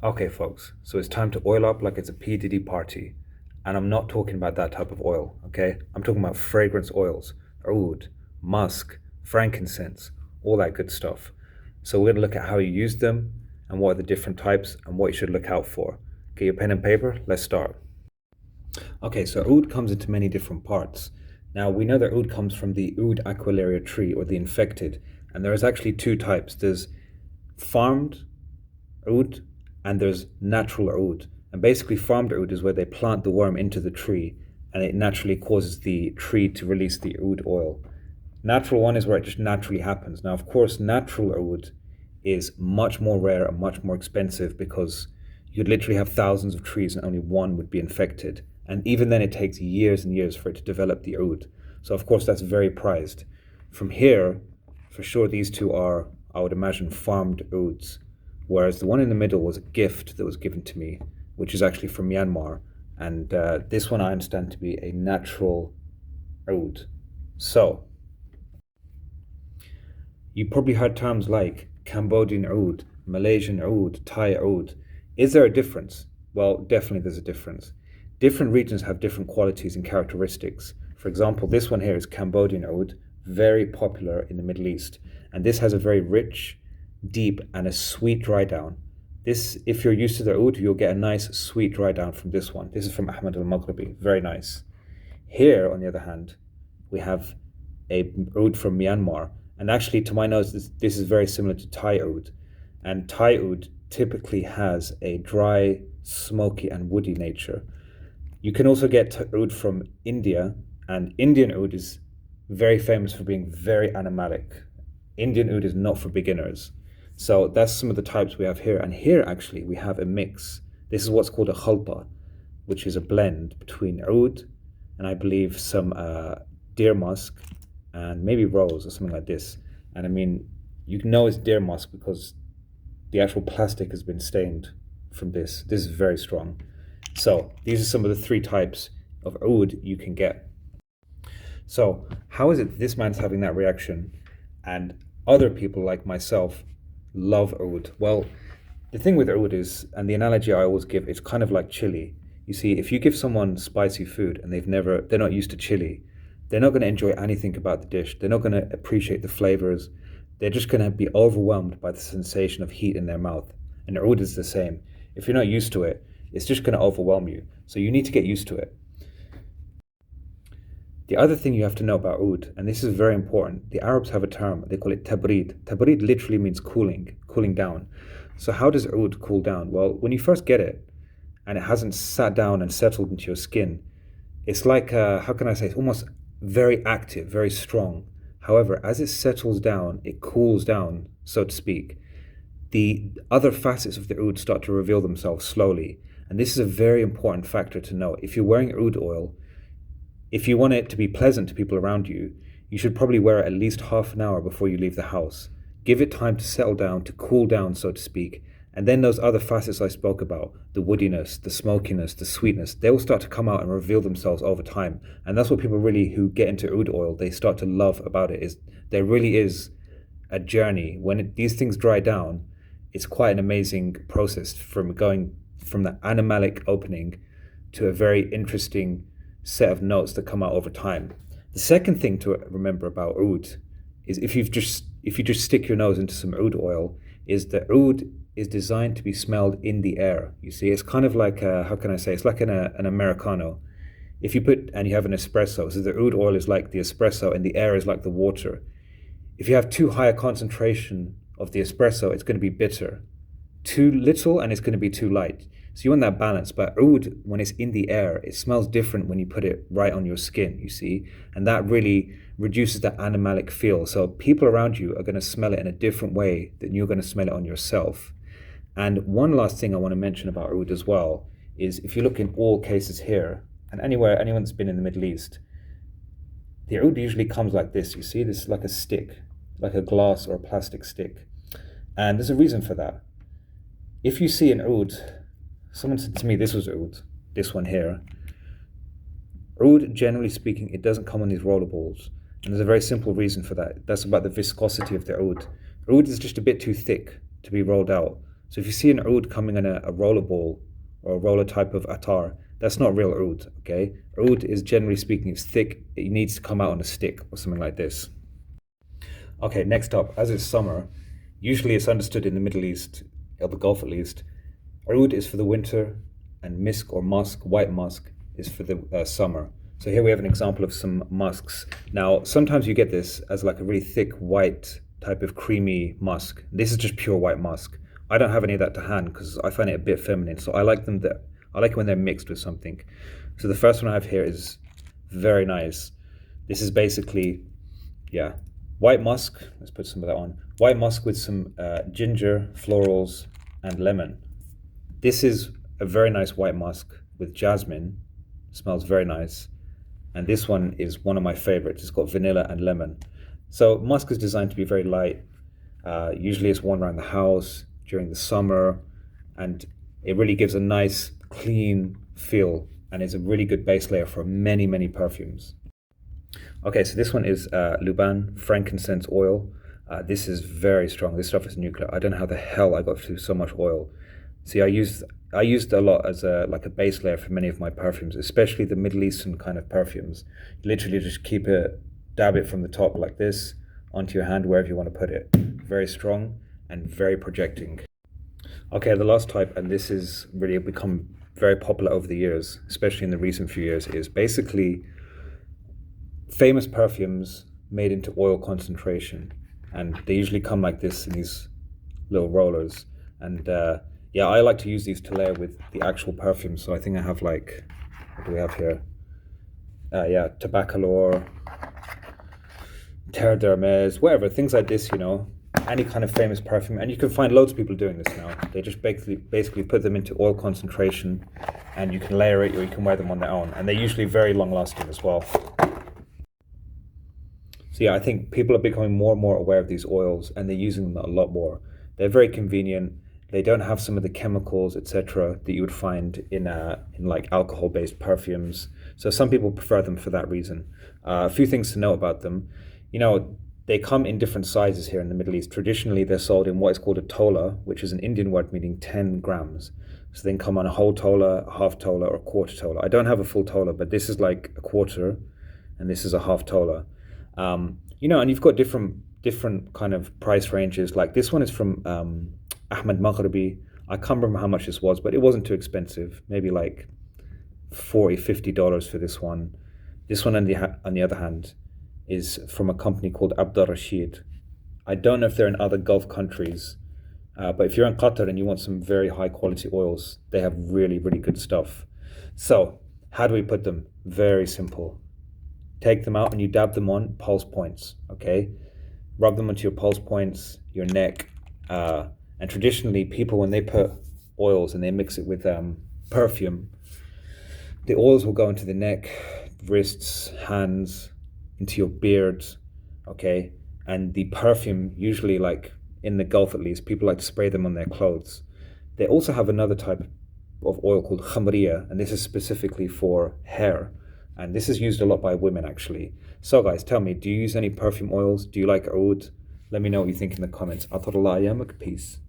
Okay, folks, so it's time to oil up like it's a P. Diddy party. And I'm not talking about that type of oil, okay? I'm talking about fragrance oils, oud, musk, frankincense, all that good stuff. So we're gonna look at how you use them and what are the different types and what you should look out for. Get your pen and paper, let's start. Okay, so oud comes into many different parts. Now we know that oud comes from the Oud aquilaria tree or the infected, and there is actually two types. There's farmed oud and there's natural oud. And basically, farmed oud is where they plant the worm into the tree and it naturally causes the tree to release the oud oil. Natural one is where it just naturally happens. Now, of course, natural oud is much more rare and much more expensive because you'd literally have thousands of trees and only one would be infected. And even then, it takes years and years for it to develop the oud. So, of course, that's very prized. From here, for sure, these two are, I would imagine, farmed ouds, whereas the one in the middle was a gift that was given to me, which is actually from Myanmar. And this one I understand to be a natural oud. So, you probably heard terms like Cambodian oud, Malaysian oud, Thai oud. Is there a difference? Well, definitely there's a difference. Different regions have different qualities and characteristics. For example, this one here is Cambodian oud, very popular in the Middle East. And this has a very rich, deep, and a sweet dry down. This, if you're used to the oud, you'll get a nice sweet dry down from this one. This is from Ahmed al-Maghribi, very nice. Here, on the other hand, we have a oud from Myanmar, and actually, to my knowledge, this is very similar to Thai oud. And Thai oud typically has a dry, smoky, and woody nature. You can also get oud from India, and Indian oud is very famous for being very animalic. Indian oud is not for beginners. So that's some of the types we have here. And here, actually, we have a mix. This is what's called a khalta, which is a blend between oud and I believe some deer musk and maybe rose or something like this. And I mean, you know it's deer musk because the actual plastic has been stained from this. This is very strong. So these are some of the three types of oud you can get. So how is it this man's having that reaction and other people like myself love oud? Well, the thing with oud is, and the analogy I always give, it's kind of like chili. You see, if you give someone spicy food and they're not used to chili, they're not going to enjoy anything about the dish. They're not going to appreciate the flavors. They're just going to be overwhelmed by the sensation of heat in their mouth. And oud is the same. If you're not used to it, it's just going to overwhelm you. So you need to get used to it. The other thing you have to know about oud, and this is very important, the Arabs have a term, they call it tabrid. Tabrid literally means cooling down. So how does oud cool down? Well, when you first get it, and it hasn't sat down and settled into your skin, it's like, how can I say, it's almost very active, very strong. However, as it settles down, it cools down, so to speak. The other facets of the oud start to reveal themselves slowly. And this is a very important factor to know. If you're wearing oud oil, if you want it to be pleasant to people around you, you should probably wear it at least half an hour before you leave the house. Give it time to settle down, to cool down, so to speak. And then those other facets I spoke about, the woodiness, the smokiness, the sweetness, they will start to come out and reveal themselves over time. And that's what people really who get into oud oil, they start to love about it, is there really is a journey. When these things dry down, it's quite an amazing process from going from the animalic opening to a very interesting set of notes that come out over time. The second thing to remember about oud is if you just stick your nose into some oud oil, is that oud is designed to be smelled in the air. You see, it's kind of like how can I say? It's like an americano. If you put and you have an espresso, so the oud oil is like the espresso, and the air is like the water. If you have too high a concentration of the espresso, it's going to be bitter. Too little, and it's going to be too light. So you want that balance. But oud, when it's in the air, it smells different when you put it right on your skin, you see? And that really reduces that animalic feel. So people around you are going to smell it in a different way than you're going to smell it on yourself. And one last thing I want to mention about oud as well is if you look in all cases here, and anywhere, anyone that's been in the Middle East, the oud usually comes like this, you see? This is like a stick, like a glass or a plastic stick. And there's a reason for that. If you see an oud, someone said to me this was oud, this one here. Oud, generally speaking, it doesn't come on these roller balls. And there's a very simple reason for that. That's about the viscosity of the oud. Oud is just a bit too thick to be rolled out. So if you see an oud coming in a roller ball or a roller type of attar, that's not real oud, okay? Oud is generally speaking, it's thick, it needs to come out on a stick or something like this. Okay, next up, as it's summer, usually it's understood in the Middle East, or the Gulf at least, oud is for the winter, and misk or musk, white musk, is for the summer. So here we have an example of some musks. Now, sometimes you get this as like a really thick white type of creamy musk. This is just pure white musk. I don't have any of that to hand because I find it a bit feminine. So I like it when they're mixed with something. So the first one I have here is very nice. This is basically, yeah, white musk. Let's put some of that on. White musk with some ginger, florals, and lemon. This is a very nice white musk with jasmine. Smells very nice. And this one is one of my favorites. It's got vanilla and lemon. So musk is designed to be very light. Usually it's worn around the house during the summer, and it really gives a nice, clean feel, and is a really good base layer for many, many perfumes. Okay, so this one is Luban, frankincense oil. This is very strong. This stuff is nuclear. I don't know how the hell I got through so much oil. See, I used a lot as like a base layer for many of my perfumes, especially the Middle Eastern kind of perfumes. You literally just dab it from the top like this onto your hand, wherever you want to put it. Very strong and very projecting. Okay, the last type, and this is really become very popular over the years, especially in the recent few years, is basically famous perfumes made into oil concentration. And they usually come like this in these little rollers. And yeah, I like to use these to layer with the actual perfume. So I think I have like, what do we have here? Yeah, Tabacalor, Terre d'Hermes, whatever, things like this, any kind of famous perfume. And you can find loads of people doing this now. They just basically put them into oil concentration, and you can layer it or you can wear them on their own. And they're usually very long lasting as well. So yeah, I think people are becoming more and more aware of these oils, and they're using them a lot more. They're very convenient. They don't have some of the chemicals, etc., that you would find in like alcohol-based perfumes. So some people prefer them for that reason. A few things to know about them. They come in different sizes here in the Middle East. Traditionally, they're sold in what is called a tola, which is an Indian word meaning 10 grams. So they can come on a whole tola, a half tola, or a quarter tola. I don't have a full tola, but this is like a quarter, and this is a half tola. And you've got different kind of price ranges. Like this one is from Ahmed Maghribi. I can't remember how much this was, but it wasn't too expensive. Maybe like $40-50 for this one. This one, on the other hand, is from a company called Abdul Rashid. I don't know if they're in other Gulf countries, but if you're in Qatar and you want some very high quality oils, they have really, really good stuff. So how do we put them? Very simple. Take them out and you dab them on pulse points, okay? Rub them onto your pulse points, your neck. And traditionally, people, when they put oils and they mix it with perfume, the oils will go into the neck, wrists, hands, into your beard, okay? And the perfume, usually like in the Gulf at least, people like to spray them on their clothes. They also have another type of oil called khamriya, and this is specifically for hair. And this is used a lot by women, actually. So guys, tell me, do you use any perfume oils? Do you like oud? Let me know what you think in the comments. Peace.